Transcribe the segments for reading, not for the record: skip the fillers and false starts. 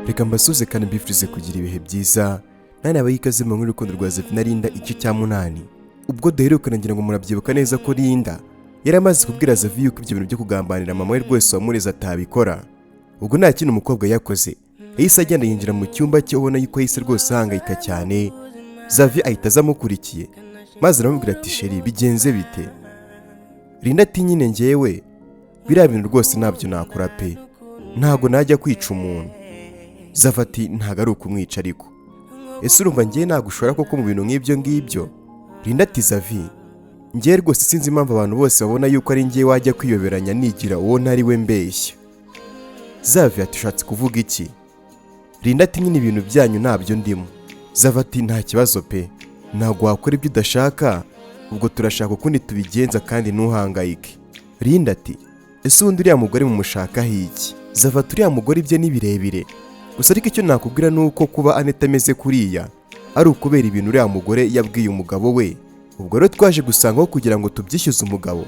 Reka mbasuze kandi mbifurize kugira ibihe byiza. Nani abayikaze mu nkuru y'urukundo rwa ZAVY na LYiNDA igice cya 8. Ubwo duherukana ngira ngo murabyibuka neza ko LYiNDA yari amaze kubwira ZAVY yuko ibyo bintu byo kugambanira mama we rwose wamureze atabikora. Ubwo nta kintu umukobwa yakoze, yahise agenda yinjira mu cyumba cye ubona yuko yahise rwose ahangayika cyane. ZAVY ahita azamukurikiye maze aramubwira ati sheri bigenze bite? LYiNDA ati nyine njyewe biriya bintu rwose ntabyo nakora pe, ntago najya kwica umuntu. ZAVY ati ntago ari ukumwica ariko ese urumva ngiye nagushora koko mu bintu nk'ibyo ngibyo? LYiNDA ati ZAVY ngiye rwose sinzi impamvu abantu bose babona yuko ari ngiye wajya kwiyoberanya nigira uwo ntari we mbeshya. ZAVY ati ushatse kuvuga iki? LYiNDA ati nyine ibintu byanyu ntabyo ndimo. ZAVY ati nta kibazo pe, ntago wakora ibyo udashaka, ubwo turashaka ukundi tubigenza kandi ntuhangayike. LYiNDA ati ese undi uriya mugore mumushakaho iki? ZAVY ati uriya mugore ibye ni birebire, gusa ariko icyo nakubwira ni uko kuba Aneta ameze kuriya ari ukubera ibintu uriya mugore yabwiye umugabo we. Ubwo rero twaje gusangaho kugira ngo tubyishyuze umugabo,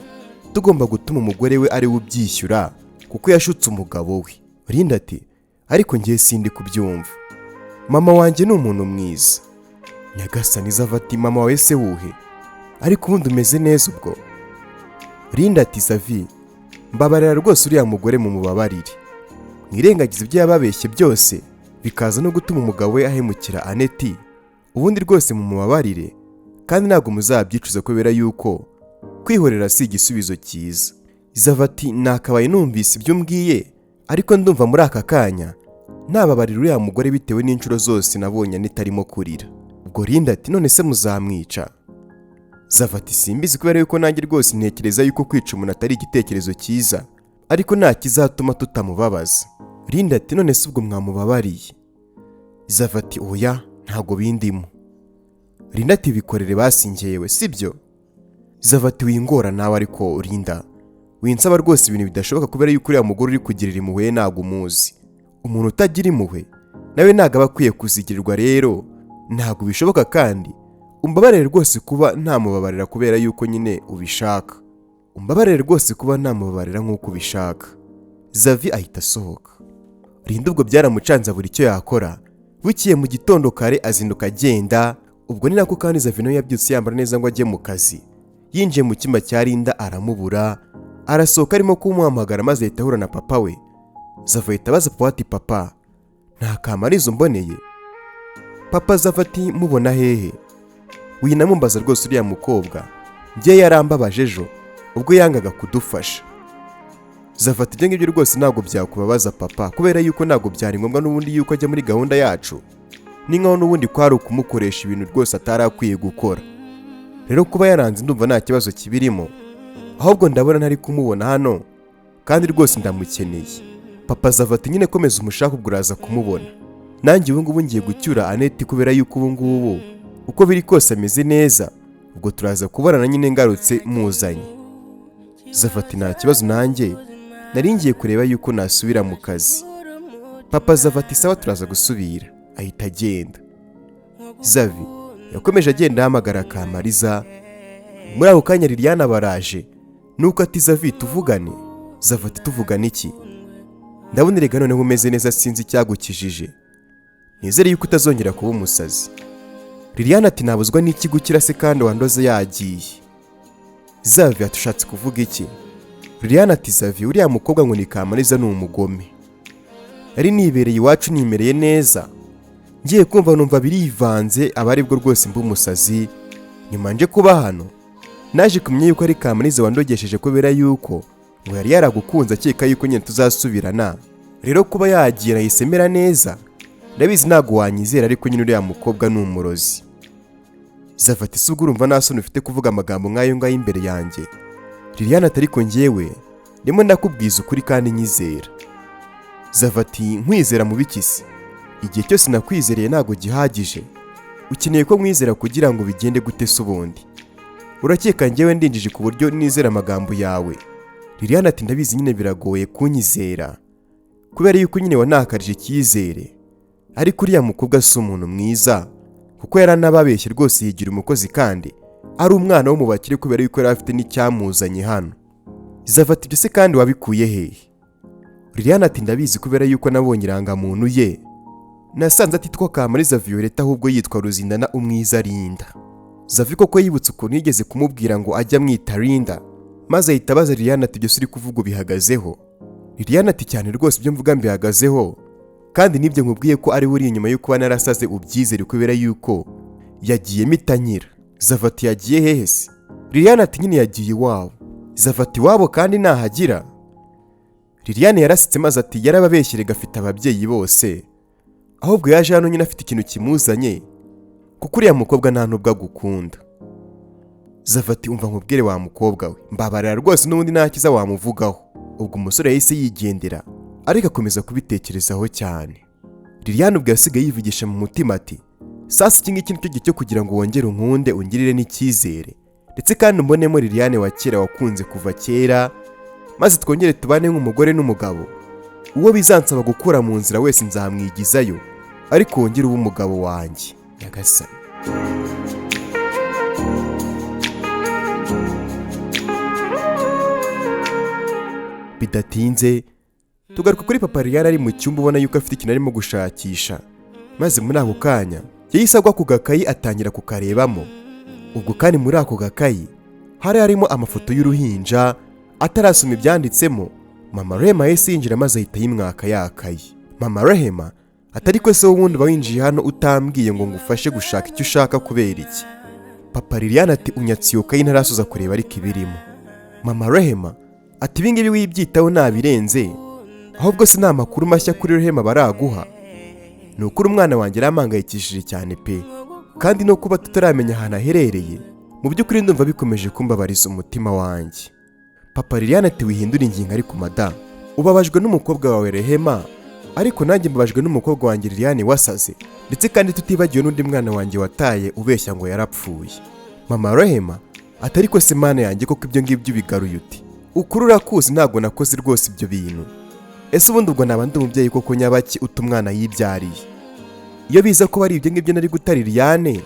tugomba gutuma umugore we ari we ubyishyura kuko yashutse umugabo we. LYiNDA ati ariko ngiye sindi kubyumva, mama wanjye ni umuntu mwiza. Nyagasani. ZAVY ati mama wawe se wuhe? ariko ubundi umeze neza ubwo? LYiNDA ati ZAVY mbabarira rwose uriya mugore mu mubabarire, mwirengagize ibyo yababeshye byose bikaza no gutuma umugabo we ahemukira Aneti. Ubundi rwose mu mubabarire kandi ntabwo muzabyicuza kubera yuko kwihorera si igisubizo cyiza. ZAVY ati nakabaye numvise ibyo mbwiye, ariko ndumva muri aka kanya nababarira uriya mugore bitewe n'inshuro zose nabonye Aneti arimo kurira. Ubwo LYiNDA ati none se muzamwica? ZAVY ati simbizi kubera yuko nanjye rwose ntekereza yuko kwica umuntu atari igitekerezo cyiza, ariko nta kizatuma tutamubabaza. LYiNDA ati none se ubwo mwamubabariye? ZAVY ati oya ntago bindimo. LYiNDA ati bikorere basingewe sibyo? ZAVY ati wingora nawe ariko LYiNDA winsaba rwose ibintu bidashoboka kubera yuko uriya mugore uri kugirira impuhwe ntago umuzi. Umuntu utagira impuhwe nawe ntago aba akwiye kuzigirirwa, rero ntago bishoboka kandi umbabarire rwose kuba ntamubabarira kubera yuko nyine ubishaka. Umbabarire rwose kuba ntamubabarira nk'uko ubishaka. ZAVY ahita asohoka. LYiNDA ubwo byaramucanza buri icyo yakora. Bukiye mu gitondo kare azinduka agenda. Ubwo ni nako kandi ZAVY nawe yabyutse yambara neza ngo ajye mu kazi. Yinjiye mu cyumba cya LYiNDA aramubura, arasohoka arimo kumuhamagara maze ahita ahura na papa we. ZAVY ahita abaza papa ati papa nta kamarizo mboneye? Papa ZAVY ati mubona hehe? Winamumbaza rwose uriya mukobwa ngiye yarambabaje ejo ubwo yangaga kudufasha. ZAVY ati ibyo ngibyo rwose ntabwo byakubabaza papa, kubera yuko ntabwo byari ngombwa n'ubundi yuko ajya muri gahunda yacu, ni nkaho n'ubundi kwari ukumukoresha ibintu rwose atari akwiye gukora. Rero kuba yaranze ndumva nta kibazo kibirimo, ahubwo ndabona ntari kumubona hano kandi rwose ndamukeneye. Papa ZAVY ati nyine komeza umushaka ubwo uraza kumubona. Nanjye ubu ngubu ngiye gucyura Aneti kubera yuko ubu ngubu uko biri kose ameze neza, ubwo turaza kubonana nyine ngarutse muzanye. ZAVY ati nta kibazo nanjye nari ngiye kureba yuko nasubira mu kazi. Papa ZAVY ati sawa turaza gusubira, ahita agenda. ZAVY yakomeje agenda ahamagara Kamariza. Muri ako kanya Liliana baraje, nuko ati ZAVY tuvugane. ZAVY ati tuvugane iki? Ndabona erega noneho umeze neza sinzi icyagukijije, nizere yuko utazongera kuba umusazi. Liliana ati nabuzwa n'iki gukira se kandi wandoze yagiye. ZAVY ati ushatse kuvuga iki? Liliana ati ZAVY uriya mukobwa ngo ni Kamariza ni umugome. Yari nibereye iwacu nimereye neza, ngiye kumva numva birivanze aba aribwo rwose mba umusazi. Nyuma nje kuba hano naje kumenya yuko ari Kamariza wandogesheje kubera yuko ngo yari yaragukunze akeka yuko nyine tuzasubirana. Rero kuba yagiye nayisemera neza, ndabizi ntago wanyizera ariko nyine uriya mukobwa ni umurozi. ZAVY ati se ubwo urumva nta soni ufite kuvuga amagambo nk'ayo ngayo imbere yanjye? Liliana ati ariko njyewe ndimo ndakubwiza ukuri kandi nyizera. ZAVY ati nkwizera mu bikisi? Igihe cyose nakwizereye ntago gihagije, ukeneye ko mwizera kugira ngo bigende gute se ubundi? Urakeka njyewe ndinjije ku buryo nizera amagambo yawe? Liliana ati ndabizi nyine biragoye kunyizera kubera yuko nyine wanakarije icyizere, ariko uriya mukobwa si umuntu mwiza kuko yaranababeshye rwose yigira umukozi kandi ari umwana wo mu bakire kubera yuko yari afite n'icyamuzanye hano. ZAVY ati byose kandi wabikuye hehe? Liliane ati ndabizi kubera yuko nabonye irangamuntu ye nasanze atitwa Kamariza Violeta ahubwo yitwa Ruzindana umwiza Linda. Zavy koko yibutse ukuntu yigeze kumubwira ngo ajya amwita Linda, maze ahita abaza Liliane ati byose uri kuvuga bihagazeho. Liliane ati cyane rwose ibyo mvuga mbihagazeho, kandi nibyo nkubwiye ko ari uri inyuma yo kuba narasaze ubyizere kubera yuko yagiye mitanyira. Zavy ati yagiye hehe se? Liliane ati nyine yagiye iwabo. Zavy ati wabo kandi nahagira? Liliane yarasitse maze ati yarababeshyere gafite ababyeyi bose, ahubwo yaje hano nyine afite ikintu kimuzanye kuko uriya mukobwa nta nubwo agukunda. Zavy ati umva nkubwire wa mukobwa we, mbabarira rwose n'ubundi ntakiza wamuvugaho. Ubwo umusore yahise yigendera ariko akomeza kubitekerezaho cyane. Liliane ubwo yasigaye yivugisha mu mutima ati sasa iki ngiki nicyo gihe cyo kugira ngo wongere unkunde ungirire n'icyizere, ndetse kandi mbonemo Liliane wa kera wakunze kuva kera, maze twongere tubane nk'umugore n'umugabo. Uwo bizansaba gukura mu nzira wese nzamwigizayo, ariko wongere ube umugabo wanjye nyagasani. Bidatinze tugaruka kuri papa Liliane ari mu cyumba ubona yuko afite ikintu arimo gushakisha, maze muri ako kanya yahise agwa ku gakayi atangira kukarebamo. Ubwo kandi muri ako gakayi hari harimo amafoto y'uruhinja atarasoma ibyanditsemo. Mama Rehema yahise yinjira maze ahita yimwaka yakayi. Mama Rehema atari ko se wundi bawinjiye hano utambwiye ngo ngufashe gushaka icyo ushaka kubera iki? Papa Liliane ati unyatse iyo kayi ntarasoza kureba ariko ibirimo. Mama Rehema ati ibingibi wibyitaho nabirenze, ahubwo se nta makuru mashya kuri Rehema baraguha? Ni ukuri umwana wanjye arampangayikishije cyane pe, kandi no kuba tutaramenya ahantu aherereye mu by'ukuri ndumva bikomeje kumbabariza umutima wanjye. Papa Liliane ati wihindura ingingo ariko madamu, ubabajwe n'umukobwa wawe Rehema, ariko nanjye mbabajwe n'umukobwa wanjye Liliane wasaze, ndetse kandi tutibagiwe n'undi mwana wanjye wataye ubeshya ngo yarapfuye. Mama Rehema ati ariko se mana yanjye koko ibyo ngibyo bigaruye uti? Ukuri urakuzi ntabwo nakoze rwose ibyo bintu. Ese ubundi ubwo naba ndi umubyeyi koko nyabaki utumwana yibyariye? Iyo biza ko bari ibyo ngibyo nari guta Liliane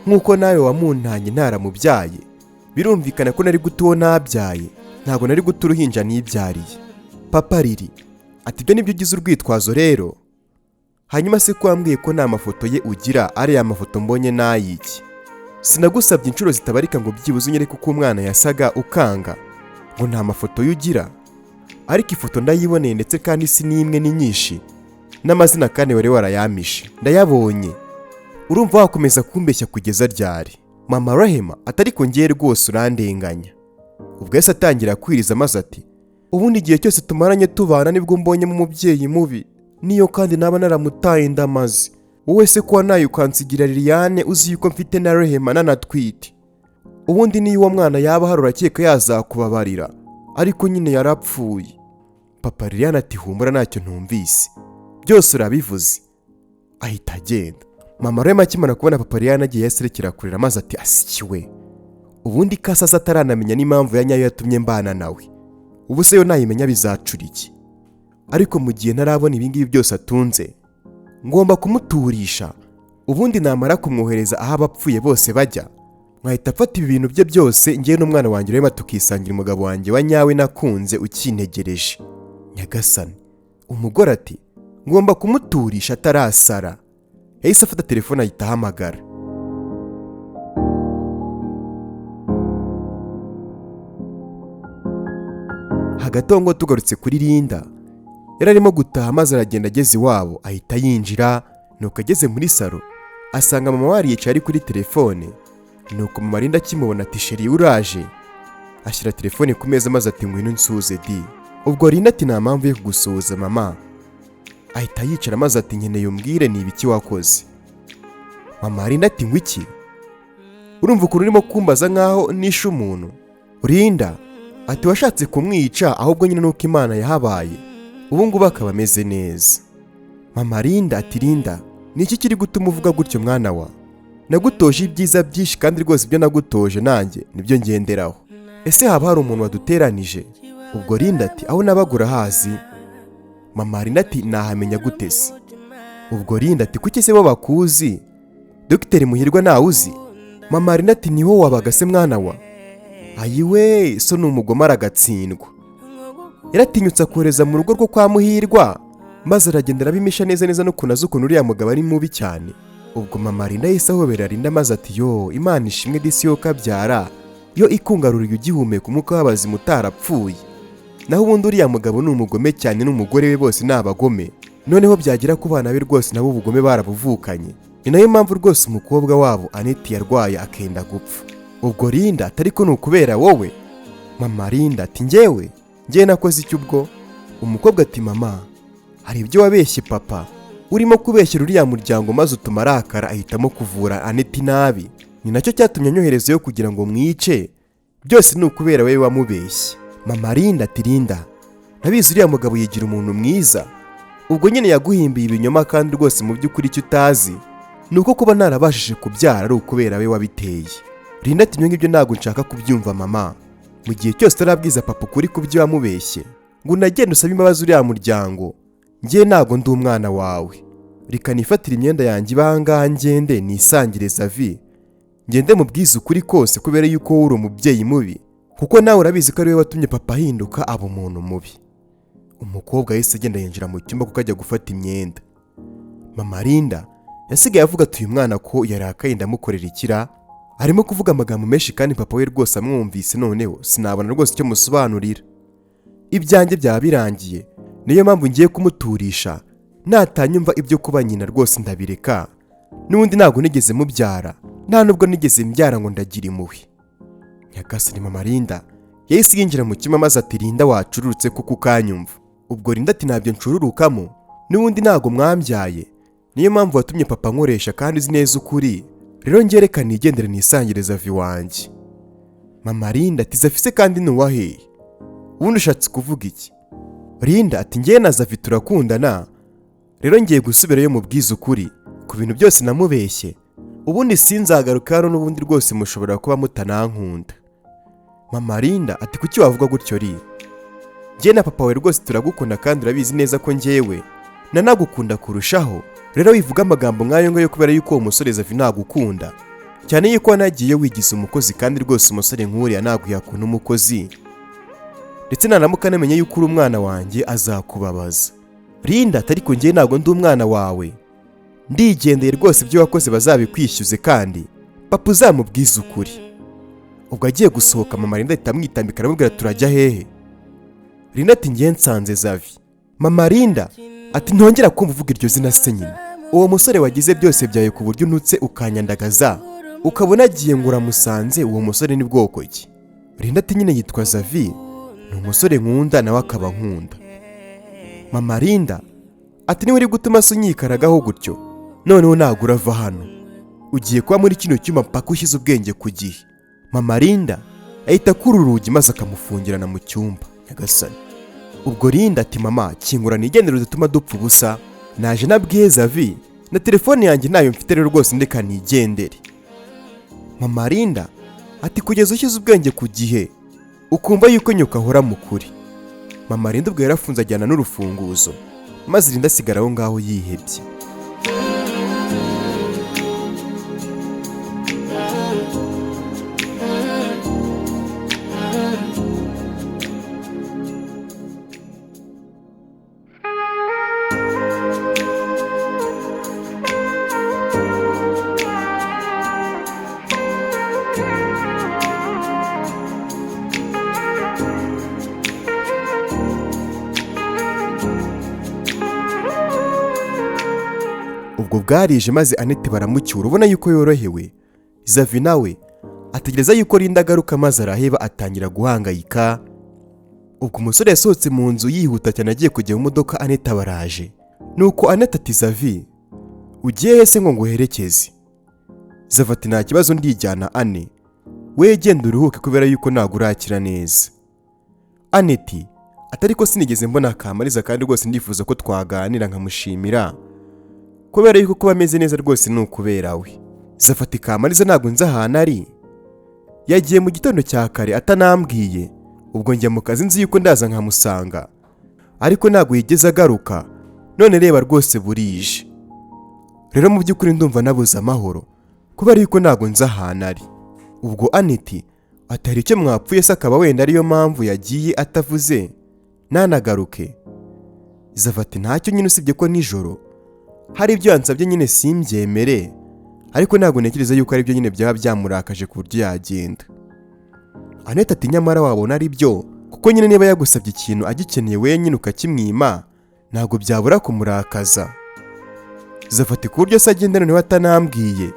nk'uko nawe wamuntanye ntaramubyaye, birumvikana ko nari guta uwo nabyaye, ntabwo nari guta uruhinja nibyariye. Papa Lili ati ibyo nibyo ugize urwitwazo rero? Hanyuma se ko wambwiye ko nta mafoto ye ugira, ari ya mafoto mbonye n'ayiki? Sinagusabye inshuro zitabarika ngo byibuze unyereke uko umwana yasaga ukanga ngo nta mafoto yugira? Ariko ifoto ndayiboneye, ndetse kandi si n'imwe ni nyinshi, n'amazina kandi wari warayamishe ndayabonye. Urumva wakomeza kumbeshya kugeza ryari? Mama Rehema atari ko ngiye rwose urandenganya. Ubwo yahise atangira kwiriza maze ati ubundi igihe cyose tumaranye tubana nibwo mbonyemo umubyeyi mubi, niyo kandi naba naramutaye ndamaze. Wowe se kuba nayo ukansigira Liliane uzi yuko mfite na Rehema nanatwite? Ubundi niyo uwo mwana yaba hari urakeka yazakubabarira, ariko nyine yarapfuye. Papa Liliane ati humura ntacyo ntumvise, byose urabivuze. Ahita agenda. Mama Rehema akimara kubona Papa Liliane agiye yaserekera kurira maze ati asikiwe, ubundi kasasa ataranamenya n'impamvu ya nyayo yatumye mbana nawe, ubu se yo nayimenya bizacura iki? Ariko mu gihe ntarabona ibingibi byose atunze ngomba kumuturisha, ubundi namara kumwohereza aho abapfuye bose bajya, nkahita afata ibi bintu bye byose ngiye n'umwana wanjye Rehema tukisangira umugabo wanjye wa nyawe nakunze ukintegereje nyagasani. Umugore ati ngomba kumuturisha atarasara. Yahise afata telefone ahita ahamagara. Hagati ngo tugarutse kuri Linda, yari arimo gutaha maze aragenda ageze iwabo ahita yinjira, nuko ageze muri salo asanga mama wari yicaye ari kuri telefone. Nuko mama Linda akimubona ati sheri uraje? Ashyira telefone ku meza maze ati ngwino nsuze di. Ubwo Linda ati nta mpamvu yo kugusuhuza mama. Ahita yicara maze ati nkeneye umbwire ni ibiki wakoze. Mama Linda ati ngwiki? Urumva ukuntu urimo kumbaza nkaho nishe umuntu? Linda ati washatse kumwica, ahubwo nyine nuko Imana yahabaye ubu ngubu akaba ameze neza. Mama Linda ati Linda niki kiri gutuma uvuga gutyo mwana wa? Nagutoje ibyiza byinshi kandi rwose ibyo nagutoje nanjye nibyo ngenderaho. Ese haba hari umuntu waduteranije? Ubwo Linda ati aho nabagura hazi. Mama Linda ati nahamenya gute se? Ubwo Linda ati kuki se bo bakuzi? Dr Muhirwa nawe uzi? Mama Linda ati niho wabaga se mwana wa? Ayiwe so ni umugoma aragatsindwa. yaratinyutse akohereza mu rugo rwo kwa Muhirwa, maze aragenda arabimisha neza n'ukuntu azi ukuntu uriya mugabo ari mubi cyane. Ubwo mama Linda yahise ahobera Linda maze ati yo Imana ishimwe disi yo kabyara, yo ikungaruriye ugihumeka umwuka w'abazimu utarapfuye. Naho ubundi uriya mugabo ni umugome cyane n'umugore we bose ni abagome, noneho byagira ku bana be rwose nabo ubugome barabuvukanye. Ni nayo mpamvu rwose umukobwa wabo Aneti yarwaye akenda gupfa. Ubwo Linda atariko ni ukubera wowe? Mama Linda ati njyewe nakoze icyo ubwo? Umukobwa ati mama hari ibyo wabeshye papa, urimo kubeshyera uriya muryango maze utuma arakara ahitamo kuvura Aneti nabi. Ni nacyo cyatumye anyoherezayo kugira ngo mwice, byose ni ukubera wewe wamubeshye. Mama Linda ati Linda nabizi uriya mugabo yigira umuntu mwiza, ubwo nyine yaguhimbiye ibinyoma kandi rwose mu by'ukuri icyo utazi ni uko kuba narabashije kubyara ari ukubera we wabiteye. Linda ati ibyo ngibyo ntabwo nshaka kubyumva mama, mu gihe cyose utarabwiza papa ukuri ku byo wamubeshye ngo unagende usabe imbabazi uriya muryango, njye ntabwo ndi umwana wawe. Reka nifatire imyenda yanjye ibanga ngende nisangire ZAVY, ngende mubwiza ukuri kose kubera yuko wowe uri umubyeyi mubi, kuko nawe urabizi ko ari we watumye papa ahinduka aba umuntu mubi. Umukobwa yahise agenda yinjira mu cyumba kuko ajya gufata imyenda. Mama Linda yasigaye avuga ati uyu mwana ko yarakaye ndamukorera ikira, arimo kuvuga amagambo menshi kandi papa we rwose amwumvise, noneho sinabona rwose icyo musobanurira. Ibyanjye byaba birangiye, niyo mpamvu ngiye kumuturisha, natanyumva ibyo kuba nyina rwose ndabireka. N'ubundi ntabwo nigeze mubyara, nta nubwo nigeze mbyara ngo ndagira impuhwe. Nyagasani Mama Linda yahise yinjira mu cyumba maze ati Linda wacururutse kuko ukanyumva. Ubwo Linda ati ntabyo ncururukamo, n'ubundi ntabwo mwambyaye, niyo mpamvu watumye papa nkoresha kandi uzi neza ukuri, rero ngereka nigendere nisangire ZAVY wanjye. Mama Linda ati ZAVY se kandi ni uwaheye? Ubundi ushatse kuvuga iki? Linda ati njye na ZAVY turakundana, rero ngiye gusubirayo mubwiza ukuri ku bintu byose namubeshye, ubundi sinzagaruka hano n'ubundi rwose mushobora kuba mutanankunda. Mama Linda ati kuki wavuga gutyo ri? Njye na papa we rwose turagukunda kandi urabizi neza ko njyewe nanagukunda kurushaho, rero wivuga amagambo nk'ayo ngayo kubera yuko uwo musore ZAVY ntagukunda, cyane yuko wanagiye wigize umukozi kandi rwose umusore nk'uriya ntabwo yakunda umukozi, ndetse naramuka namenye yuko uri umwana wanjye azakubabaza. Linda ati ariko njye ntabwo ndi umwana wawe, ndigendeye rwose ibyo wakoze bazabikwishyuze kandi papa uzamubwiza ukuri. Ubwo agiye gusohoka Mama Linda ahita amwitambika aramubwira turajya hehe? Linda ati njye nsanze ZAVY. Mama Linda ati ntongera kumva uvuga iryo zina se nyine, uwo musore wagize byose byawe ku buryo unutse ukanyandagaza ukabona agiye ngo uramusanze, uwo musore ni bwoko ki? Linda ati nyine yitwa ZAVY, ni umusore nkunda nawe akaba nkunda. Mama Linda ati niwe uri gutuma se unyikaragaho gutyo, noneho ntabwo urava hano, ugiye kuba muri kino cyuma mpaka ushyize ubwenge ku gihe. Mama Linda ahita akura urugi maze akamufungirana mu cyumba. Nyagasani. Ubwo Linda ati mama kingura nigendere dutuma dupfa ubusa, naje nabwiye ZAVY na telefone yanjye nayo mfite rero rwose ndeka nigendere. Mama Linda ati kugeza ushyize ubwenge ku gihe ukumva yuko nyuka ahora mu kuri. Mama Linda ubwo yarafunze ajyana n'urufunguzo, maze Linda asigara aho ngaho yihebye. Ubwo bwarije maze Aneti baramucyura ubona yuko yorohewe. ZAVY nawe ategereza yuko Linda agaruka maze araheba atangira guhangayika. Ubwo umusore yasohotse mu nzu yihuta cyane agiye kujya mu modoka Aneti abaraje. Nuko Aneti ati ZAVY ugiye hese ngo nguherekeze? ZAVY ati nta kibazo ndijyana Ane, we genda uruhuke kubera yuko ntabwo urakira neza. Aneti atari ko sinigeze mbona Kamariza kandi rwose ndifuza ko twaganira nkamushimira kubera yuko kuba ameze neza rwose ni ukubera we. ZAVY ati Kamariza ntabwo nzi ahantu ari, yagiye mu gitondo cya kare atanambwiye, ubwo njya mu kazi nzi yuko ndaza nkamusanga ariko ntabwo yigeze agaruka, none reba rwose burije. Rero mu by'ukuri ndumva nabuze amahoro kubera yuko ntabwo nzi ahantu ari. Ubwo Aneti atari icyo mwapfuye se akaba wenda ariyo mpamvu yagiye atavuze, nanagaruke. ZAVY ati ntacyo nyine usibye ko nijoro hari ibyo yansabye nyine simbyemere, ariko ntabwo ntekereza yuko ari byo nyine byaba byamurakaje ku buryo yagenda. Annette ati nyamara wabona ari byo, kuko nyine niba yagusabye ikintu agikeneye wenyine ukakimwima ntabwo byabura kumurakaza. ZAVY ati ku buryo se agenda noneho atanambwiye,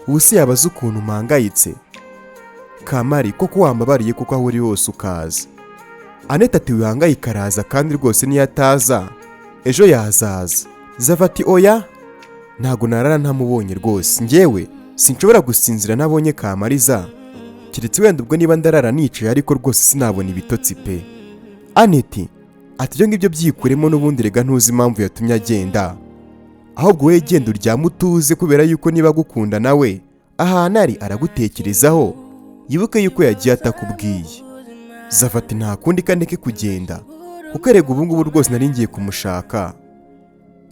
ubu se yabaza ukuntu mpangayitse. Kamari koko wambabariye kuko aho uri hose ukaza. Annette ati wihangayika araza kandi rwose niyo ataza ejo yazaza. ZAVY ati oya ntago narara ntamubonye rwose, njyewe sinshobora gusinzira nabonye Kamariza, keretse wenda ubwo niba ndarara nicaye ariko rwose sinabona ibitotsi pe. Annette ati ibyo ngibyo byikuremo n'ubundi rega ntuzi impamvu yatumye agenda, ahubwo we genda uryame utuze kubera yuko niba agukunda nawe ahantu ari aragutekerezaho, yibuke yuko yagiye atakubwiye. ZAVY ati nta kundi kandeke kugenda kuko erega ubu ngubu rwose nari ngiye kumushaka.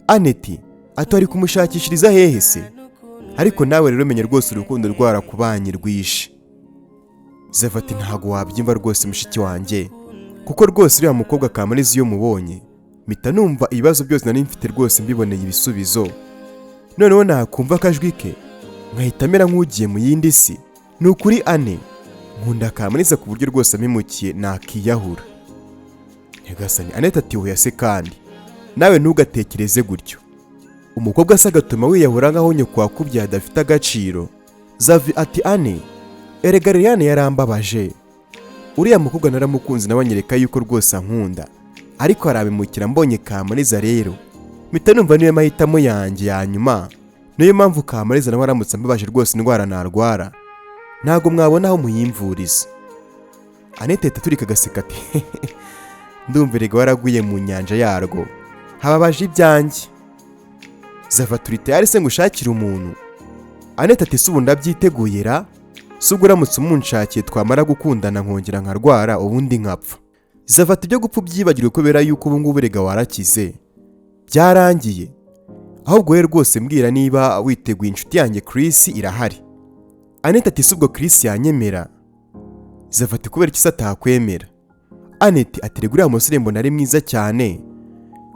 Annette ati ari kumushakishiriza hehe se? Ariko nawe rero menye rwose urukundo rwarakubanye rwishe. ZAVY ati ntago wabyimva rwose mushiki wanjye, kuko rwose uriya mukobwa Kamariza iyo mubonye mpita numva ibibazo byose nari mfite rwose mbiboneye ibisubizo, noneho nakumva akajwi ke nkahita mera nk'ugiye mu yindi si. Ni ukuri Anne nkunda Kamariza ku buryo rwose ampemukiye nakiyahura. Nyagasani. Annette ati oya se kandi nawe ntugatekereze gutyo, umukobwa asa agatuma wiyahura nkaho nyoko wakubyaye adafite agaciro. ZAVY ati Anne erega Liliane yarambabaje, uriya mukobwa naramukunze nabanyereka yuko rwose ankunda, ariko arabimukira mbonye Kamariza rero mpita numva niyo mahitamo yanjye ya nyuma, niyo mpamvu Kamariza nawe aramutse ambabaje rwose indwara narwara ntago mwabona aho muyimvuriza. Annette aturika agaseka ati ndumva erega waraguye mu nyanja yarwo, hababaje ibyanjye. ZAVY ati uri tayari se ngushakira umuntu? Annette ati subu ndabyiteguye ra, subwo uramutse umunshakiye twamara gukundana nkongera nkarwara ubundi nkapfa. ZAVY ati byo gupfa byibagirwe kubera yuko ubu ngubu erega warakize byarangiye, ahubwo we rwose mbwira niba witeguye inshuti yanjye Chris irahari. Annette ati subwo Chris yanyemera. ZAVY ati kubera iki se atakwemera? Annette ati rega uriya musore mbona ari mwiza cyane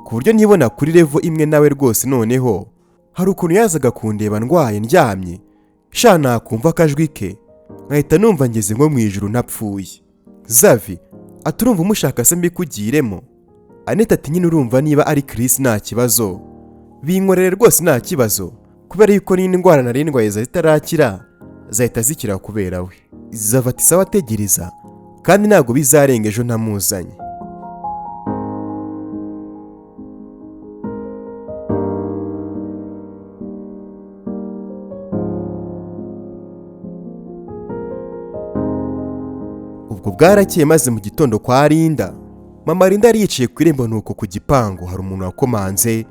ku buryo nibona kuri level imwe nawe rwose, noneho hari ukuntu yazaga kundeba ndwaye ndyamye sha nakumva akajwi ke nkahita numva ngeze nko mu ijuru ntapfuye. ZAVY ati urumva umushaka se mbikugiremo? Annette ati nyine urumva niba ari Chris nta kibazo binkorere rwose nta kibazo, kubera yuko n'indi ndwara nari ndwaye zitarakira zahita zikira kubera we. ZAVY ati sawa tegereza kandi ntabwo bizarenga ejo ntamuzanye. Ubwo bwarakeye maze mu gitondo kwa LYiNDA, mama LYiNDA yari yicaye ku irembo nuko ku gipangu hari umuntu wakomanze,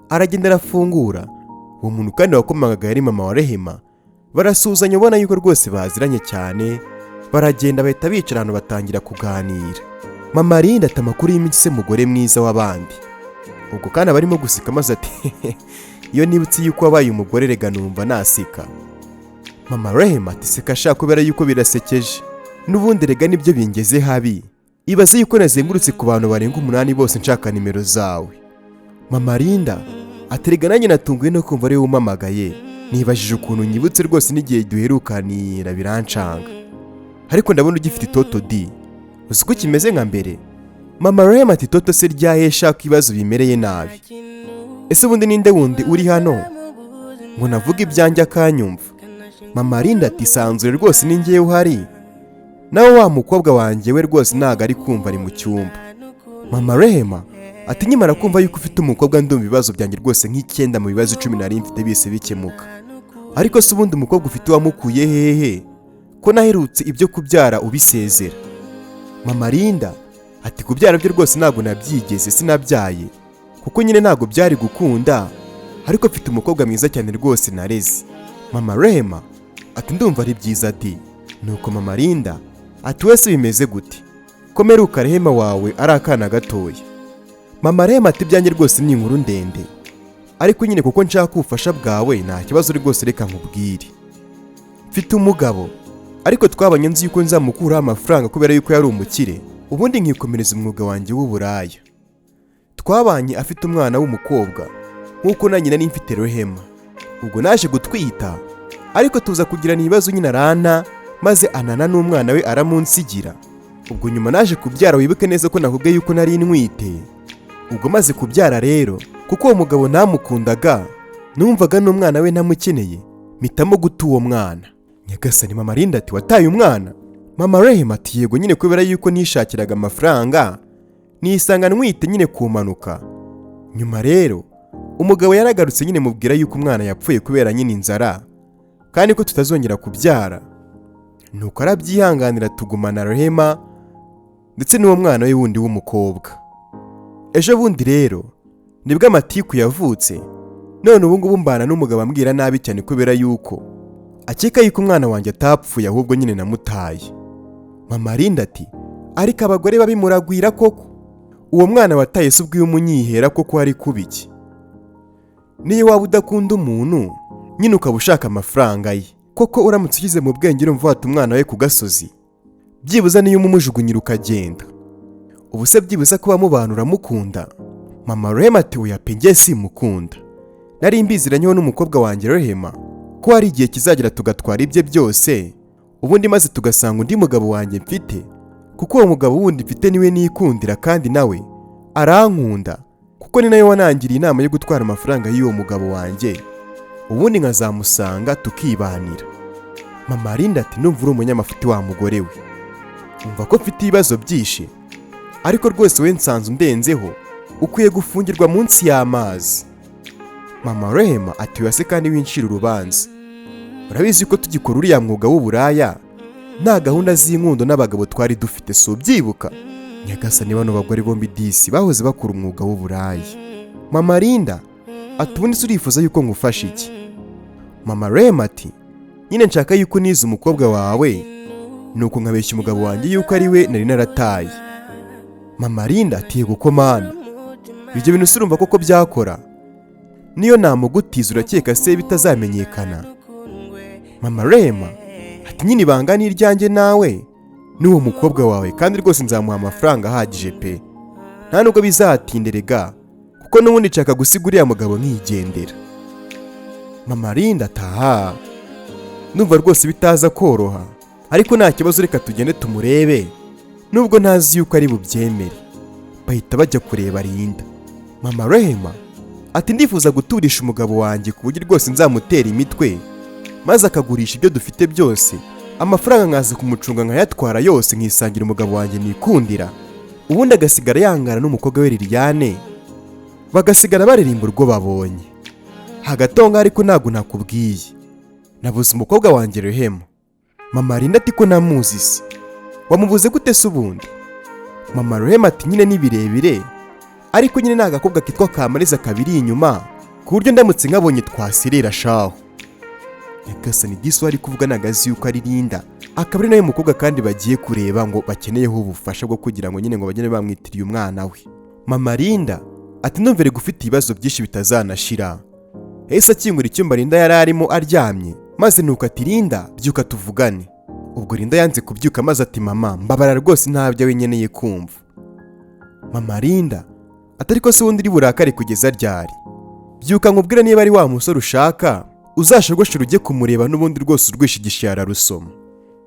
aragenda arafungura. Uwo muntu kandi wakomangaga yari mama wa Rehema. Barasuzanya ubona yuko rwose baziranye cyane, baragenda bahita bicara ahantu batangira kuganira. Mama LYiNDA ati amakuru y'iminsi se mugore mwiza w'Abandi. Ubwo kandi barimo gusika maze ati iyo nibutse yuko wabaye umugore rega numva nasika. Mama Rehema ati seka sha kubera yuko birasekeje, n'ubundi rega nibyo bingeze habi, ibaze yuko nazengurutse ku bantu barenga 8 bose nshaka nimero zawe. Mama LYiNDA ati rega nanjye natunguye no kumva ari wowe umamagaye, nibajije ukuntu nyibutse rwose n'igihe duherukanira birancanga, ariko ndabona ugifite itoto di, uzi ko kimeze nka mbere. Mama Rehema ati toto se ryahesha ko ibibazo bimereye nabi, ese ubundi ninde wundi uri hano ngo navuga ibyanjye akanyumva? Mama LYiNDA ati sanzure rwose ni ngewe uhari, nawe wa mukobwa wanjye we rwose ntago ari kumva ari mu cyumba. Mama Rehema ati nyimara kumva yuko ufite umukobwa ndumva ibibazo byanjye rwose nk'icyenda mu bibazo 10 nari mfite bise bikemuka, ariko se ubundi umukobwa ufite wamukuye hehe ko naherutse ibyo kubyara ubisezera? Mama LYiNDA ati kubyara byo rwose ntago nabyigeze, sinabyaye kuko nyine ntago byari gukunda, ariko mfite umukobwa mwiza cyane rwose nareze. Mama Rehema ati ndumva ari byiza di. Nuko Mama LYiNDA ati wese bimeze gute ko meruka Rehema wawe ari akana gatoya? Mama Rehema ati byanjye rwose ni inkuru ndende, ariko nyine kuko nshaka ubufasha bwawe nta kibazo rwose reka nkubwire. Mfite umugabo ariko twabanye nzi yuko nzamukuraho amafaranga kubera yuko yari umukire, ubundi nkikomereza umwuga wanjye w'uburaya. Twabanye afite umwana w'umukobwa nk'uko nanjye nari mfite Rehema. Ubwo naje gutwita ariko tuza kugirana ibibazo nyine arana, maze anana n'umwana we aramunsigira. Ubwo nyuma naje kubyara, wibuke neza ko nakubwiye yuko nari ntwite. Ubwo maze kubyara rero, kuko uwo mugabo ntamukundaga, numvaga n'umwana we ntamukeneye, mpitamo guta uwo mwana. Nyagasani mama Linda ati wataye umwana? Mama Rehema ati yego nyine kubera yuko nishakiraga amafaranga, nisanga ntwite nyine kumanuka. Nyuma rero umugabo yaragarutse nyine mubwira yuko umwana yapfuye kubera nyine inzara, kandi ko tutazongera kubyara. Nuko arabyihanganira tugumana Rehema ndetse n'uwo mwana we wundi w'umukobwa. Ejo bundi rero nibwo amatiku yavutse, none ubu ngubu mbana n'umugabo ambwira nabi cyane kubera yuko akeka yuko umwana wanjye atapfuye ahubwo nyine namutaye. Mama Linda ati ariko abagore babimuragwira koko, uwo mwana wataye se ubwo umunyihera koko ari kubiki? Niyo waba udakunda umuntu nyine ukaba ushaka amafaranga ye, koko uramutse ugize mu bwenge urumva wata umwana we ku gasozi, byibuza niyo umumujugunyira ukagenda. Ubu se byibuza kuba mubana uramukunda? Mama Rehema ati oya pe njye simukunda, nari mbiziranyeho n'umukobwa wanjye Rehema ko hari igihe kizagera tugatwara ibye byose, ubundi maze tugasanga undi mugabo wanjye mfite, kuko uwo mugabo wundi mfite niwe nikundira kandi nawe arankunda, kuko ni nawe wanangiriye inama yo gutwara amafaranga y'uwo mugabo wanjye, ubundi nkazamusanga tukibanira. Mama Linda ati numva uri umunyamafuti wa mugore we, umva ko mfite ibibazo byinshi, ariko rwose we nsanze undenzeho ukwiye gufungirwa munsi y'amazi. Mama Rehema ati wase kandi winshira urubanza, urabizi ko tugikora uriya mwuga w'uburaya nta gahunda z'inkundo n'abagabo twari dufite, so byibuka? Nyagasani bano bagore bombi disi bahoze bakora umwuga w'uburaya. Mama Linda ati ubundi urifuza yuko ngufasha iki? Mama Rehema ati nyine nshaka yuko niza umukobwa wawe, nuko nkabeshya umugabo wanjye yuko ari we nari narataye. Mama Linda ati yego ko mana, ibyo bintu surumva koko byakora? Niyo namugutiza urakeka se bitazamenyekana? Mama Rehema ati nyine ibanga ni iryanjye nawe n'uwo mukobwa wawe, kandi rwose nzamuha amafaranga ahagije pe, nta nubwo bizatinderega, kuko n'ubundi nshaka gusiga uriya mugabo nkigendera. Mama Linda ataha numva rwose bitaza koroha, ariko nta kibazo reka tugende tumurebe, nubwo ntazi yuko ari bubyemere. Bahita bajya kureba Linda. Mama Rehema ati ndifuza guturisha umugabo wanjye ku buryo rwose nzamutera imitwe, maze akagurisha ibyo dufite byose, amafaranga nkaza kumucunga nkayatwara yose, nkisangira umugabo wanjye nikundira, ubundi agasigara yangana n'umukobwa we Liliane, bagasigara baririmba urwo babonye. Hagati aho ngaho ariko ntabwo nakubwiye, nabuze umukobwa wanjye Rehema. Mama Linda ati ko namuzi se? Wamubuze gute se ubundi? Mama Rehema ati nyine ni birebire, ariko nyine nta gakobwa kitwa Kamariza kabiri inyuma, ku buryo ndamutse nkabonye twasirira shaho. Nyagasani disi wari kuvuga nagazi yuko ari Linda, akaba ari nawe mukobwa kandi bagiye kureba ngo bakeneyeho ubufasha bwo kugira ngo nyine ngo bagende bamwitiriye umwana we. Mama Linda ati numvere gufite ibibazo byinshi bitazanashira. Yahise akingura icyumba Linda yari arimo aryamye, maze nuko ati Linda byuka tuvugane. Ubwo Linda yanze kubyuka maze ati mama mbabara rwose ntabyo wenyeneye kumva. Mama Linda atariko se wundi uri burakare kugeza ryari? Byuka nkubwira niba ari wa musore ushaka uzashogoshe ujye kumureba, n'ubundi rwose urwishigishara rusoma.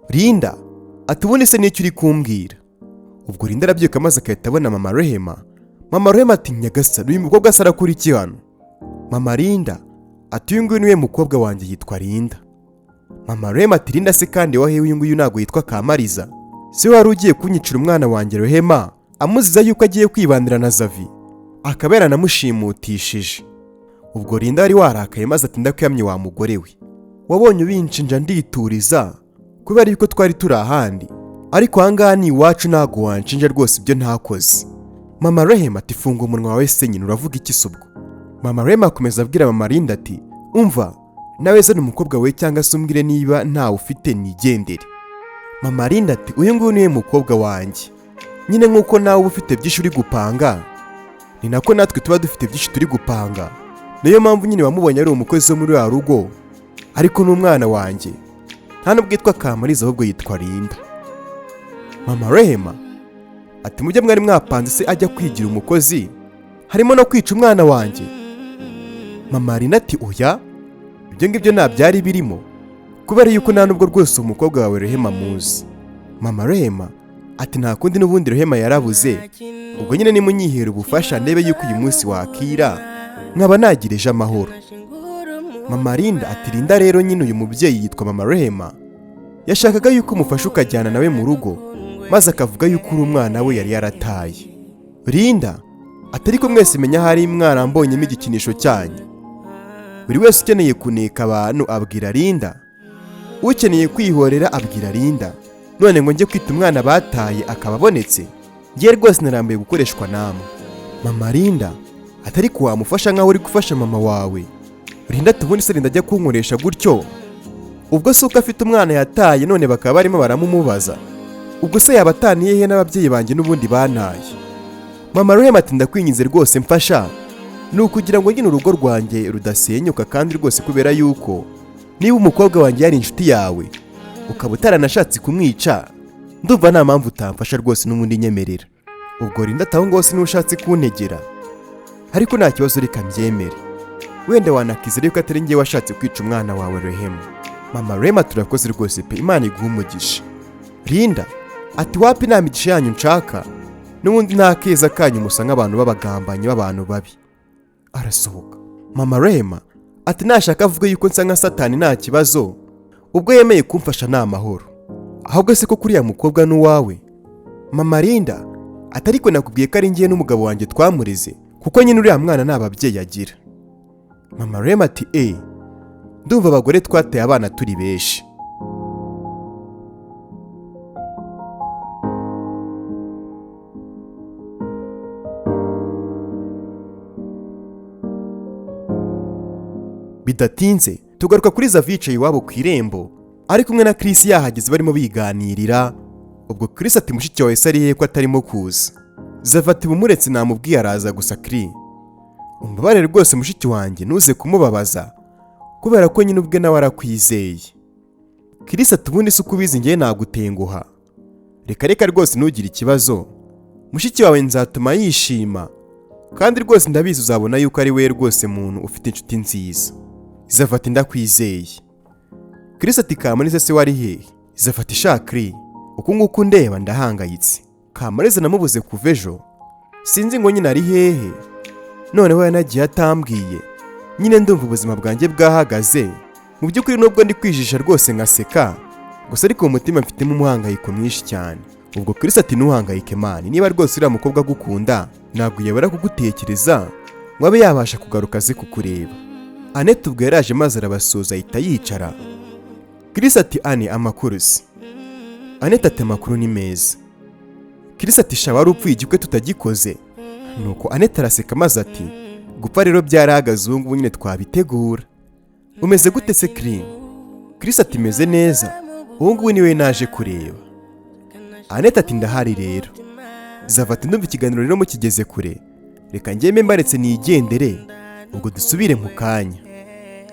Linda ati ubundi se n'icyo uri kumbwira? Ubwo Linda arabyuka maze akahita abona Mama Rehema. Mama Rehema ati Nyagasani uyu mukobwa asara kuri iki hano? Mama Linda ati uyu nguyu niwe mukobwa wanjye yitwa Linda. Mama Rehema ati Linda se kandi wahewe uyu nguyu ntabwo yitwa Kamariza? Se wari ugiye kunyicira umwana wanjye Rehema amuziza yuko agiye kwibandira na ZAVY, akaba yaranamushimutishije. Ubwo Linda wari warakaye maze ati ndakwiyamye wa mugore we, wabonye ubinshinja ndituriza kubera yuko twari turi ahandi, ariko ahangaha ni iwacu ntabwo wanshinja rwose ibyo ntakoze. Mama Rehema ati funga umunwa wawe se nyine uravuga iki se ubwo? Mama Rehema akomeza abwira Mama Linda ati umva nawe zana umukobwa we cyangwa se umbwire niba ntawe ufite nigendere. Mama Linda ati uyu nguyu niwe mukobwa wanjye, nyine nk'uko nawe ufite byinshi uri gupanga ni nako natwe tuba dufite byinshi turi gupanga, niyo mpamvu nyine wamubonye ari umukozi wo muri wa rugo, ariko n'umwana wanjye nta nubwo yitwa Kamariza ahubwo yitwa Linda. Mama Rehema ati mujye mwari mwapanze se ajya kwigira umukozi harimo no kwica umwana wanjye. Mama Linda ati oya, ibyo ngibyo nta byari birimo, kubera yuko nta nubwo rwose umukobwa wawe Rehema muzi. Mama Rehema ati nta kundi n'ubundi Rehema yarabuze, ubwo nyine nimunyihera ubufasha ndebe yuko uyu munsi wakira nkaba nagireje amahoro. Mama Linda ati Linda rero nyine uyu mubyeyi yitwa Mama Rehema, yashakaga yuko umufasha ukajyana nawe mu rugo maze akavuga yuko uri umwana we yari yarataye. Linda ati ariko mwese menya hari mwana mbonyemo igikinisho cyanyu. Buri wese ukeneye kuneka abantu abwira Linda, ukeneye kwihorera abwira Linda, none ngo njye kwita umwana bataye akaba abonetse, ngiye rwose narambuye gukoreshwa namwe. Mama Linda atari ko wamufasha nkaho uri gufasha mama wawe. Linda tubundi se Linda ajya kunkoresha gutyo, ubwo se uko afite umwana yataye none bakaba barimo baramumubaza, ubwo se yaba ataniye he n'ababyeyi banjye n'ubundi bantaye. Mama Rehema ati ndakwinginze rwose mfasha, ni ukugira ngo nyine urugo rwanjye rudasenyuka, kandi rwose kubera yuko niba umukobwa wanjye yari inshuti yawe ukaba utaranashatse kumwica, ndumva nta mpamvu utamfasha rwose n'ubundi nyemerera. Ubwo Linda ataho ngo se n'ushatse kuntegera, ariko nta kibazo reka mbyemere, wenda wanakizera yuko atari ngiye washatse kwica umwana wawe Rehema. Mama Rehema turakoze rwose pe, Imana iguhe umugisha. Linda ati wapi nta migisha yanyu nshaka, n'ubundi nta keza kanyu musa nk'abantu b'abagambanyi b'abantu babi. Arasohoka. Mama Rehema ati nashaka avuga yuko nsa nka Satani nta kibazo, ubwo yemeye kumfasha nta mahoro, ahubwo se ko kuriya mukobwa n'uwawe. Mama Linda ati ariko nakubwiye ko ari ngiye n'umugabo wanjye twamureze, kuko nyine uriya mwana nta babyeyi agira. Mama Rehema ati ndumva abagore twateye abana turi benshi. Bidatinze tugaruka kuri ZAVY yicaye iwabo ku irembo ari kumwe na Chris yahageze barimo biganirira. Ubwo Chris ati mushiki wawe se ari he ko atarimo kuza? ZAVY ati bumuretse namubwiye araza gusa Chris. Umbabarire rwose mushiki wanjye nuze kumubabaza, kubera ko nyine ubwe nawe arakwizeye. Chris ati ubundi se uko ubizi ngiye nagutenguha, reka rwose ntugire ikibazo, mushiki wawe nzatuma yishima, kandi rwose ndabizi uzabona yuko ari we rwose muntu ufite inshuti nziza. ZAVY ati ndakwizeye. Chris ati Kamariza se wari hehe? ZAVY ati shakri uko nguko ndeba ndahangayitse, Kamariza namubuze kuva ejo, sinzi ngo nyine ari hehe, noneho yanagiye atambwiye, nyine ndumva ubuzima bwanjye bwahagaze. Mu by'ukuri nubwo ndi kwijisha rwose ngaseka, gusa ariko mu mutima mfitemo umuhangayiko mwinshi cyane. Ubwo Chris ati ntuhangayike mani, niba rwose uriya mukobwa agukunda ntabwo yabura kugutekereza ngo abe yabasha kugaruka aze kukureba. Annette ubwo yaraje maze arabasuza ahita yicara. Chris ati amakuru se? Annette ati amakuru ni meza. Chris ati sha wari upfuye igikwe tutagikoze? Nuko Annette araseka maze ati gupfa rero byarahagaze, ubu ngubu nyine twabitegura. Umeze gute se Chris ati meze neza, ubu ngubu niwe naje kureba. Annette ati ndahari rero. ZAVY ati ndumva ikiganiro rero mukigeze kure, reka njyeme mbaretse nigendere, ubwo dusubire mu kanya.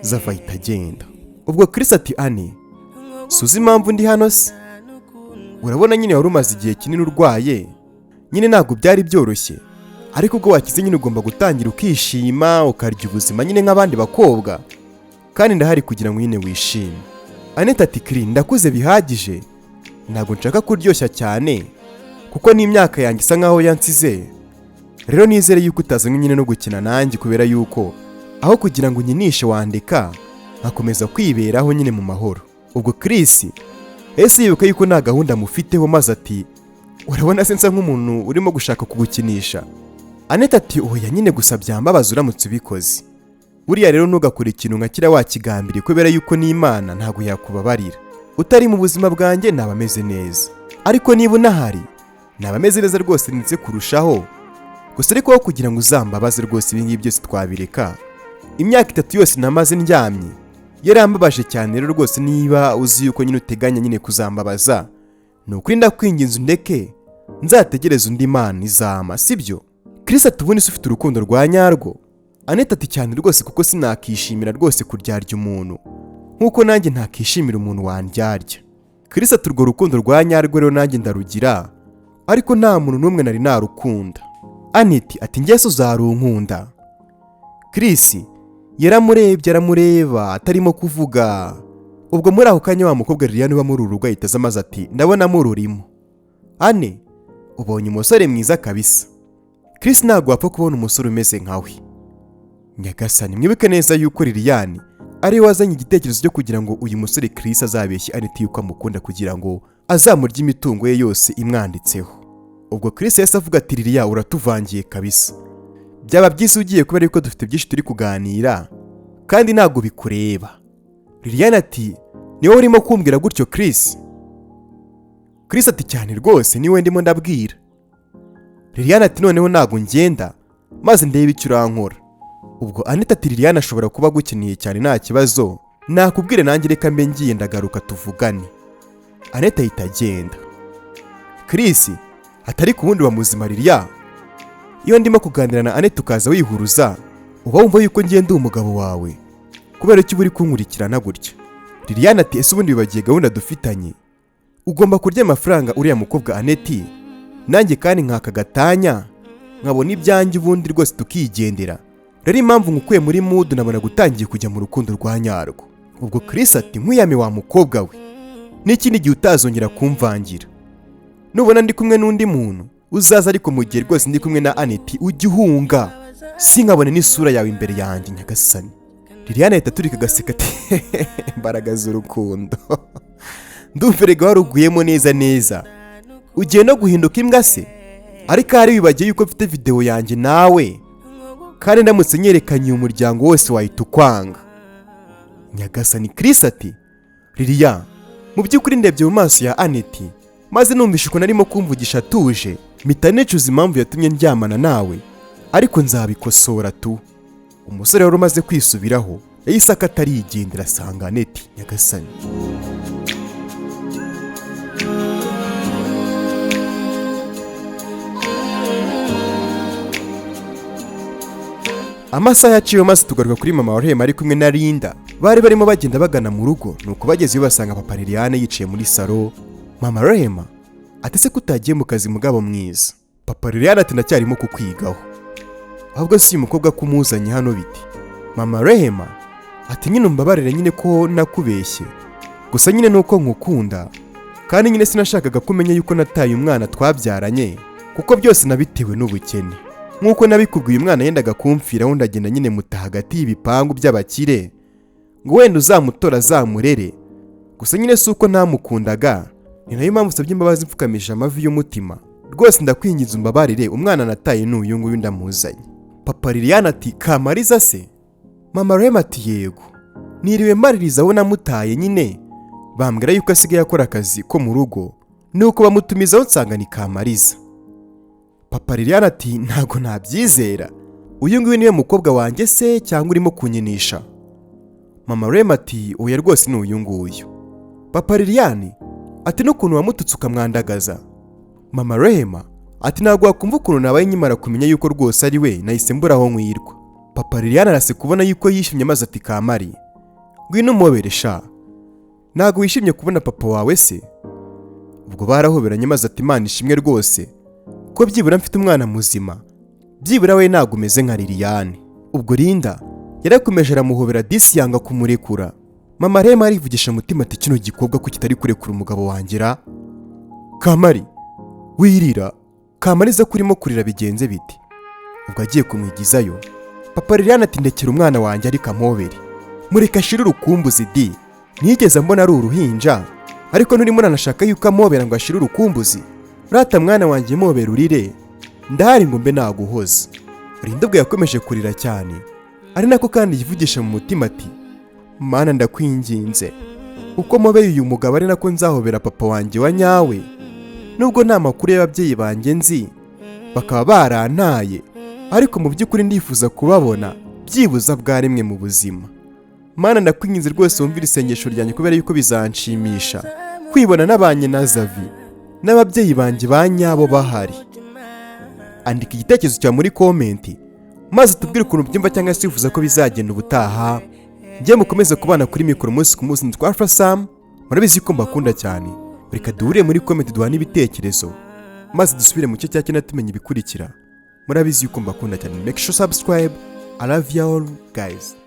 ZAVY ahita agenda. Ubwo Chris ati suzi impamvu ndi hano se? Urabona nyine wari umaze igihe kinini urwaye, nyine ntabwo byari byoroshye, ariko ubwo wakize nyine ugomba gutangira ukishima ukarya ubuzima nyine nk'abandi bakobwa, kandi ndahari kugira ngo nyine wishime. Annette ati ndakuze bihagije, ntabwo nshaka kuryoshya cyane kuko n'imyaka yanjye isa nkaho yansize, rero nizere yuko utazanye nyine no gukina nanjye, kubera yuko aho kugira ngo unyinishe wandeka nkakomeza kwiberaho nyine mu mahoro. Ubwo Chris ese yibuka yuko nta gahunda mufiteho, maze ati urabona se nsa nk'umuntu urimo gushaka kugukinisha? Annette ati oya nyine gusa byambabaza uramutse ubikoze, buriya rero ntugakore ikintu nka kiriya wakigambiriye, kubera yuko n'Imana ntabwo yakubabarira. Utari mu buzima bwanjye naba ameze neza, ariko niba unahari naba ameze neza rwose ndetse kurushaho. Gusa ariko aho kugira ngo uzambabaze rwose ibi ngibi byose twabireka. Imyaka 3 yose namaze ndyamye yarambabaje cyane, rero rwose niba uzi yuko nyine uteganya nyine kuzambabaza, nukuri ndakwinginze undeke nzategereza undi Imana izama, sibyo? Chris ati ubundi se ufite urukundo rwa nyarwo? Annette ati cyane rwose, kuko sinakishimira rwose kuryarya umuntu nkuko nanjye ntakishimira umuntu wandyarya. Chris ati urwo rukundo rwa nyarwo rero nanjye ndarugira, ariko nta muntu n'umwe nari narukunda. Aneti ati ngeso uzarunkunda. Chris yaramurebye aramureba atarimo kuvuga. Ubwo muri aho kanya wa mukobwa Liliane uba muri urugo ahitaza amaze ati ndabona mururimo. Ane ubonye umusore mwiza kabisa. Chris ntabwo wapfa kubona umusore umeze nkawe. Nyagasani mwibuke neza yuko Liliane ari wazanye igitekerezo cyo kugira ngo uyu musore Chris azabeshye Aneti yuko amukunda kugira ngo azamurya imitungo ye yose imwanditseho. Ubwo Chris yese avuga ati Liliane uratuvangiye kabisa. Byaba byiza ugiye kubera yuko dufite byinshi turi kuganira kandi ntabwo bikureba. Liliane ati niwe urimo kumbwira gutyo Chris? Chris ati cyane rwose niwe ndimo ndabwira. Liliane ati noneho ntabwo ngenda maze ndebe icyo urankora. Ubwo Aneti ati Liliane ashobora kuba gukiniye cyane nta kibazo, nakubwire nanjye reka mbe ngiye ndagaruka tuvugane. Aneti ahita agenda. Chris atari ku wundi wa muzima Liliane, iyo ndimo kuganira na Aneti ukaza wihuruza uba wumva yuko ngiye ndi umugabo wawe kubera ko uri kunkurikirana gutya. Liliane ati ese ubundi bibagiye gahunda dufitanye, ugomba kurya amafaranga uriya mukobwa Aneti, nanjye kandi nkaka gatanya nkabona ibyanjye ubundi rwose tukigendera. Rero impamvu ngukuye muri mood nabona gutangiye kujya mu rukundo rwa nyarwo. Ubwo Chris ati nkuyame wa mukobwa we, n'ikindi gihe utazongera kumvangira. Nubona ndi kumwe n'undi muntu uzaza, ariko mu gihe rwose ndi kumwe na Aneti ujye uhunga, sinkabone n'isura yawe imbere yanjye nyagasani. Liliane ahita aturika agaseka ati imbaraga z'urukundo. Ndumva erega waruguyemo neza neza, ugiye no guhinduka imbwa se? Ariko hari wibagiye yuko mfite video yanjye nawe, kandi ndamutse nyerekanye umuryango wose wahita ukwanga. Nyagasani. Chris ati Liliane mu by'ukuri ndebye mu maso ya Aneti maze numvishe uko narimo kumvugisha tuje, mpita necuza impamvu yatumye ndyamana nawe, ariko nzabikosora tu. Umusore wari umaze kwisubiraho yahise akatarigendera asanga Aneti. Nyagasani. Amasaha yaciwe maze tugaruka kuri mama wa Rehema ari kumwe na Linda. Bari barimo bagenda bagana mu rugo, nuko bagezeyo basanga papa Liliane yicaye muri salo. Mama Rehema ati se kutagiye mu kazi mugabo mwiza? Papa Liliane ati ndacyarimo kukwigaho. Ahubwo si umukobwa kumuzanye hano biti? Mama Rehema ati nyine umbabarire nyine ko nakubeshye, gusa nyine nuko nkukunda kandi nyine sinashakaga kumenya yuko nataye umwana twabyaranye, kuko byose nabitewe n'ubukene. Nkuko nabikubwiye umwana yendaga kumfira aho ndagenda nyine muta hagati y'ibipangu by'abakire ngo wenda uzamutora azamurere, gusa nyine si uko ntamukundaga, ni nayo mpamvu usabye imbabazi mfukamisha amavi y'umutima. Rwose ndakwinginze umbabarire, umwana nataye n'uyu nguyu ndamuzanye. Papa Liliane ati Kamariza se? Mama Rehema ati yego, niriwe maririza aho namutaye nyine, bambwira yuko asigaye akora akazi ko mu rugo, nuko bamutumizaho nsanga ni Kamariza. Papa Liliane ati ntago nabyizera, uyu nguyu niwe mukobwa wanjye se cyangwa urimo kunyinisha? Mama Rehema ati oya rwose ni uyu nguyu. Papa Liliane ati n'ukuntu wamututse ukamwandagaza? Mama Rehema ati ntago wakumva ukuntu nabaye nkimara kumenya yuko rwose ari we, nahise mbura aho nkwirwa. Papa Liliane arase kubona yuko yishimye maze ati Kamari ngwino umubere sha, ntago wishimye kubona papa wawe se? Ubwo barahoberanye maze ati Imana ishimwe rwose ko byibura mfite umwana muzima, byibura we ntago umeze nka Liliane. Ubwo Linda yarakomeje aramuhobera disi yanga kumurekura. Mama Rehema arivugisha mutima ati kino gikobwa ko kitari kurekura umugabo wangira. Kamari wirira, Kamariza kurimo kurira bigenze biti? Ubwo agiye kumwigizayo Papa Liliane ati ndekera umwana wanjye ariko amobere, mureka ashira urukumbuzi di, nigeze mbona ari uruhinja, ariko nurimo nanashaka yuko amobera ngo ashira urukumbuzi. Rata mwana wanjye mobera urire, ndahari ngo mbe naguhoza. Linda ubwo yakomeje kurira cyane, ari nako kandi yivugisha mu mutima ati Mana ndakwinginze, uko mobeye uyu mugabo ari nako nzahobera papa wanjye wa nyawe, nubwo nta makuru y'ababyeyi banjye nzi bakaba barantaye, ariko mu by'ukuri ndifuza kubabona byibuza bwa rimwe mu buzima. Mana ndakwinginze rwose wumvire isengesho ryanjye kubera yuko bizanshimisha kwibona nabanye na ZAVY n'ababyeyi banjye ba nyabo bahari. Andika igitekerezo cyawe muri komenti maze tubwire ukuntu byumva cyangwa se wifuza ko bizagenda ubutaha. Njye mukomeze kubana kuri mikoro umunsi ku munsi. Nitwa Samu, murabizi ko mbakunda cyane. Reka duhure muri komenti duhana ibitekerezo. maze dusubire mu gice cya cyenda tumenya ibikurikira. Murabizi yuko mbakunda cyane. Make sure subscribe. I love you all guys.